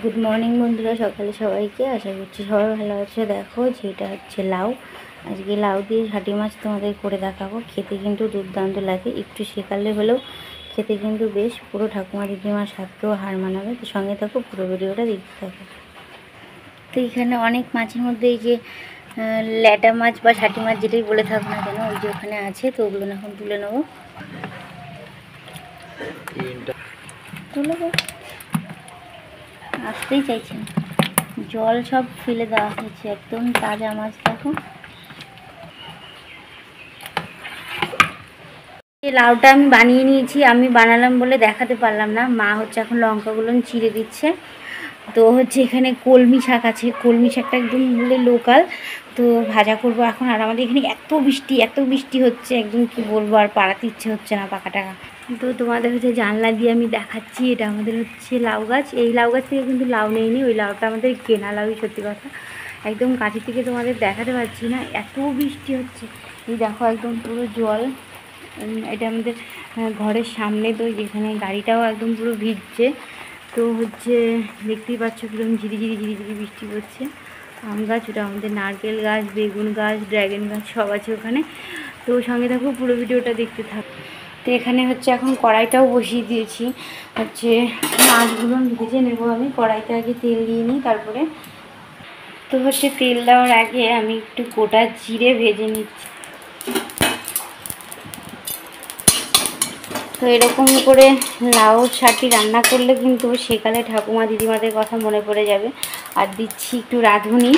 Good morning বন্ধুরা, সকালে সবাইকে আশা করছি সবাই ভালো আছে। দেখো যেটা হচ্ছে লাউ। আজকে লাউ দিয়ে ঝাঁটি মাছ তোমাদের করে দেখাবো। খেতে কিন্তু দুর্দান্ত লাগে, একটু শেখালে হলেও খেতে কিন্তু বেশ পুরো ঠাকুমা দিদিমার স্বাদকেও হার মানাবে। তো সঙ্গে থাকো, পুরো ভিডিওটা দেখতে থাকো। তো এখানে অনেক মাছের মধ্যে এই যে ল্যাটা মাছ বা ঝাঁটি মাছ যেটাই বলে থাকো না কেন, ওই যে ওখানে আছে। তো ওগুলো এখন তুলে নেবো। তুলে আসতেই চাইছেন, জল সব ফেলে দেওয়া হয়েছে, একদম তাজা মাছ। দেখো এই লাউটা আমি বানিয়ে নিয়েছি, আমি বানালাম বলে দেখাতে পারলাম না। মা হচ্ছে এখন লঙ্কাগুলো চিড়ে দিচ্ছে। তো হচ্ছে এখানে কলমি শাক আছে, কলমি শাকটা একদম বলে লোকাল। তো ভাজা করবো এখন। আর আমাদের এখানে এত বৃষ্টি হচ্ছে, একদম কি বলবো, আর পাড়াতে ইচ্ছে হচ্ছে না পাকা টাকা। তো তোমাদের হচ্ছে জানলা দিয়ে আমি দেখাচ্ছি, এটা আমাদের হচ্ছে লাউ গাছ। এই লাউ গাছ থেকে কিন্তু লাউ নেইনি, ওই লাউটা আমাদের কেনা লাউই। সত্যি কথা, একদম কাছে থেকে তোমাদের দেখাতে পারছি না, এত বৃষ্টি হচ্ছে। এই দেখো একদম পুরো জল। এটা আমাদের ঘরের সামনে, তো যেখানে গাড়িটাও একদম পুরো ভিজছে। তো হচ্ছে দেখতেই পাচ্ছ কিরকম ঝিরিঝিরি বৃষ্টি পড়ছে। আম গাছ, ওটা আমাদের নারকেল গাছ, বেগুন গাছ, ড্রাগন গাছ সব আছে ওখানে। তো সঙ্গে থাকো, পুরো ভিডিওটা দেখতে থাকো। তো এখানে হচ্ছে এখন কড়াইটাও বসিয়ে দিয়েছি। হচ্ছে মাছগুলো ভেজে নেবো আমি। কড়াইতে আগে তেল দিয়ে নিই, তারপরে তো হচ্ছে তেল দেওয়ার আগে আমি একটু গোটা জিরে ভেজে নিচ্ছি। তো এরকম করে লাউ শাটি রান্না করলে কিন্তু সেকালে ঠাকুমা দিদিমাদের কথা মনে পড়ে যাবে। আর দিচ্ছি একটু রাঁধুনি।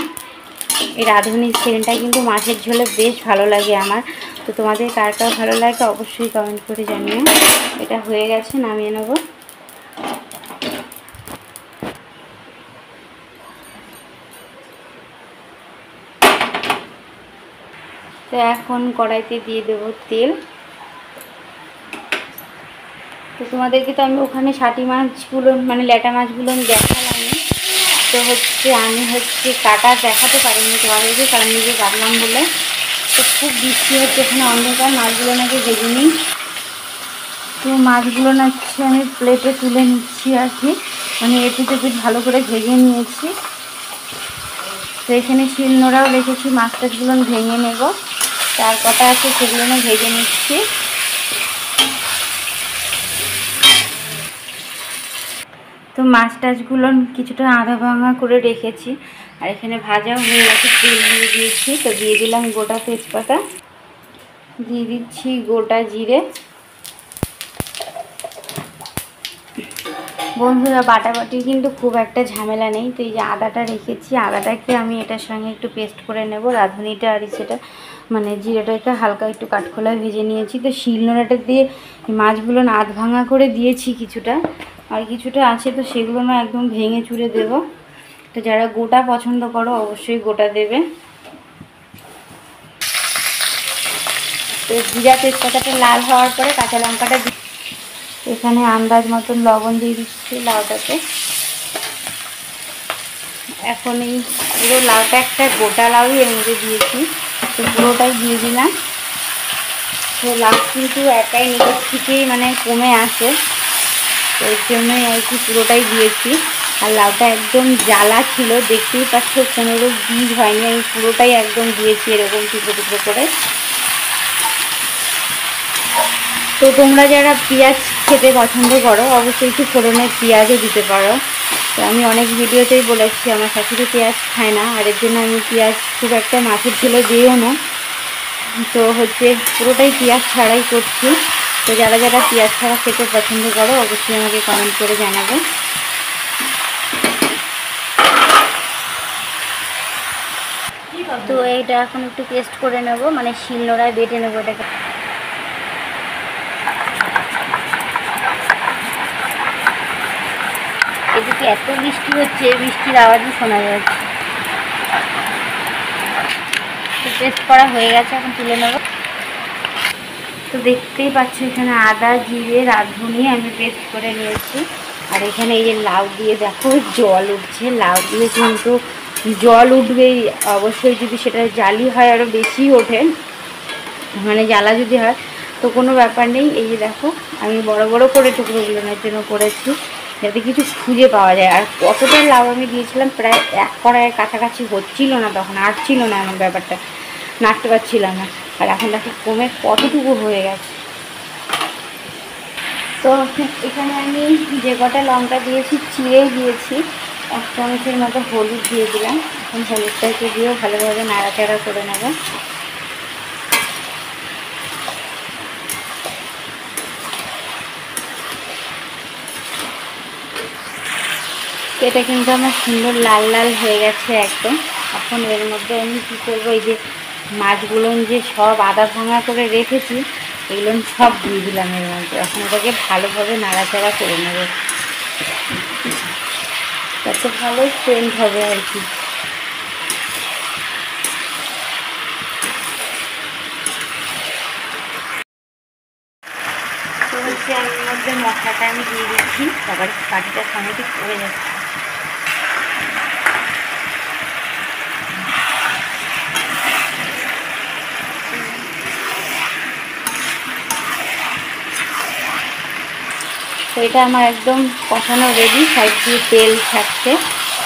এই রাঁধুনির সেন্টটা কিন্তু মাছের ঝোলে বেশ ভালো লাগে আমার। তো তোমাদের কার কার ভালো লাগে অবশ্যই কমেন্ট করে জানিও। এটা হয়ে গেছে, নামিয়ে নেব। তো এখন কড়াইতে দিয়ে দেবো তেল। তো তোমাদেরকে তো আমি ওখানে শাটি মাছগুলো মানে ল্যাটা মাছগুলো আমি দেখালাম। তো হচ্ছে আমি কাটা দেখাতে পারিনি তোমাদেরকে, কারণ নিজে কাটলাম বলে। তো খুব বৃষ্টি হচ্ছে এখানে, অন্ধকার। মাছগুলো নাকি ভেজে নিই। তো মাছগুলো নাকি আমি প্লেটে তুলে নিচ্ছি আর কি, মানে এপিট ওপিট ভালো করে ভেজে নিয়েছি। তো এখানে শিলনোড়াও রেখেছি, মাছ টাছগুলো ভেঙে নেব। তার কটা আছে সেগুলো না ভেজে নিচ্ছি। তো মাছ টাছগুলো কিছুটা আধা ভাঙা করে রেখেছি। আর এখানে ভাজা হয়ে গেছে, তেল দিয়ে দিয়েছি। তো দিয়ে দিলাম গোটা তেজপাতা, দিয়ে দিচ্ছি গোটা জিরে। বন্ধুরা বাটাবাটির কিন্তু খুব একটা ঝামেলা নেই। তো এই যে আদাটা রেখেছি, আদাটাকে আমি এটার সঙ্গে একটু পেস্ট করে নেব। রাঁধুনিটা আর সেটা মানে জিরেটাকে হালকা একটু কাঠখোলায় ভেজে নিয়েছি। তো শিলনোড়াটা দিয়ে মাছগুলো আধ ভাঙা করে দিয়েছি কিছুটা, আর কিছুটা আছে। তো সেগুলো না একদম ভেঙে চুরে দেব। তো যারা গোটা পছন্দ করো অবশ্যই গোটা দেবে। তো জিরা তেজপাতাটা লাল হওয়ার পরে কাঁচা লঙ্কাটা এখানে আন্দাজ মতন লবণ দিয়ে দিচ্ছি লাউটাতে। এখন এই পুরো লাউটা একটা গোটা লাউই এর মধ্যে দিয়েছি, তো পুরোটাই দিয়ে দিলাম। তো লাউ কিন্তু একাই নিজের থেকেই মানে কমে আসে, তো এর জন্যই আর কি পুরোটাই দিয়েছি। আর লাউটা একদম জ্বালা ছিল, দেখতেই পাচ্ছ কোনোরও বীজ হয়নি, আমি পুরোটাই একদম দিয়েছি এরকম টুকরো টুকরো করে। তো তোমরা যারা পেঁয়াজ খেতে পছন্দ করো অবশ্যই একটু ফোড়নের পেঁয়াজও দিতে পারো। তো আমি অনেক ভিডিওতেই বলেছি আমার শাশুড়ি পেঁয়াজ খায় না, আর এর জন্য আমি পেঁয়াজ খুব একটা মাছের ঝোলে দিও না। তো হচ্ছে পুরোটাই পেঁয়াজ ছাড়াই করছি। তো যারা যারা পেঁয়াজ ছাড়া খেতে পছন্দ করো অবশ্যই আমাকে কমেন্ট করে জানাবে। তো এইটা এখন একটু পেস্ট করে নেব, মানে শিলনোড়ায় বেটে নেবো এটাকে। এদিকে এত বৃষ্টি হচ্ছে, বৃষ্টির আওয়াজই শোনা যাচ্ছে। তো পেস্ট করা হয়ে গেছে, এখন তুলে নেব। তো দেখতেই পাচ্ছ এখানে আদা জিরে রাঁধুনি আমি পেস্ট করে নিয়েছি। আর এখানে এই যে লাউ দিয়ে দেখো জল উঠছে, লাউ দিয়ে কিন্তু জল উঠবেই অবশ্যই, যদি সেটা জালি হয় আরও বেশি ওঠে, মানে জ্বালা যদি হয় তো কোনো ব্যাপার নেই। এই যে দেখো আমি বড় বড় করে টুকরোগুলোর জন্য করেছি। যাতে কিছু খুঁজে পাওয়া যায়। আর কতটা লাউ আমি দিয়েছিলাম, প্রায় 1 কড়াইয়ের কাছাকাছি হচ্ছিল না, তখন আর ছিল না এমন ব্যাপারটা, নাড়তে পারছিলাম না। আর এখন দেখো কমে কতটুকু হয়ে গেছে। তো এখানে আমি যে কটা লঙ্কা দিয়েছি চিড়েই দিয়েছি, 1 চামচের মতো হলুদ দিয়ে দিলাম। এখন হলুদটাকে দিয়েও ভালোভাবে নাড়াচাড়া করে নেব। এটা কিন্তু আমার সুন্দর লাল লাল হয়ে গেছে একদম। এখন এর মধ্যে আমি কী করবো, এই যে মাছগুলো যে সব আদা ভাঙা করে রেখেছি এগুলো সব দিয়ে দিলাম এর মধ্যে। এখন এটাকে ভালোভাবে নাড়াচাড়া করে নেব, তাতে ভালো সেন্ট হবে আর কি। তো হচ্ছে এর মধ্যে মশলাটা আমি দিয়ে দিচ্ছি, তারপরে কাঠিটা সমেতই পড়ে যাচ্ছে। তো এটা আমার একদম কষানো রেডি, সাইড দিয়ে তেল থাকছে।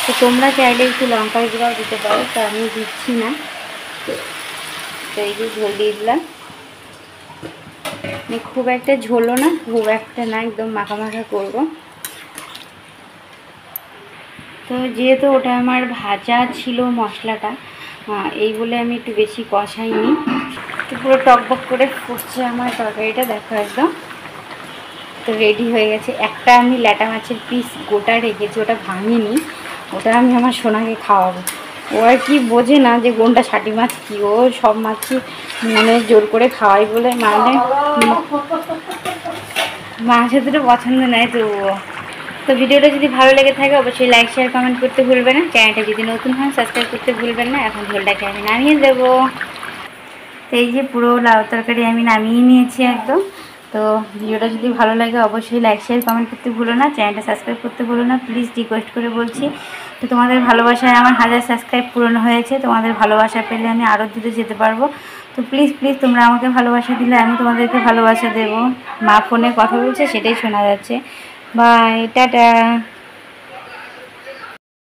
তো তোমরা চাইলে একটু লঙ্কার গুঁড়াও দিতে পারো, তো আমি দিচ্ছি না। তো এই যে ঝোল দিয়ে দিলাম, খুব একটা ঝোলও না খুব একটা না, একদম মাখা মাখা করবো। তো যেহেতু ওটা আমার ভাজা ছিল মশলাটা, এই বলে আমি একটু বেশি কষাইনি। তো পুরো টকবক করে ফুটছে আমার তরকারিটা, দেখো একদম। তো রেডি হয়ে গেছে। একটা আমি ল্যাটা মাছের পিস গোটা রেখেছি, ওটা ভাঙিনি, ওটা আমি আমার সোনাকে খাওয়াবো। ও আর কি বোঝে না যে কোনটা ছাটি মাছ কী, ও সব মাছই মানে জোর করে খাওয়াই বলে, মানে মাছ এতটা পছন্দ নেয় তবুও। তো ভিডিওটা যদি ভালো লেগে থাকে অবশ্যই লাইক শেয়ার কমেন্ট করতে ভুলবে না। চ্যানেলটা যদি নতুন হয় সাবস্ক্রাইব করতে ভুলবেন না। এখন ঝোলটাকে আমি নামিয়ে দেবো। তো এই যে পুরো লাউ তরকারি আমি নামিয়ে নিয়েছি একদম। তো ভিডিওটা যদি ভালো লাগে অবশ্যই লাইক শেয়ার কমেন্ট করতে ভুলো না, চ্যানেলটা সাবস্ক্রাইব করতে ভুলো না, প্লিজ রিকোয়েস্ট করে বলছি। তো তোমাদের ভালোবাসায় আমার 1000 সাবস্ক্রাইব পূরণ হয়েছে। তোমাদের ভালোবাসা পেলে আমি আরও দূরে যেতে পারবো। তো প্লিজ প্লিজ তোমরা আমাকে ভালোবাসা দিলে আমি তোমাদেরকে ভালোবাসা দেবো। মা ফোনে কথা বলছে, সেটাই শোনা যাচ্ছে। Bye, tata.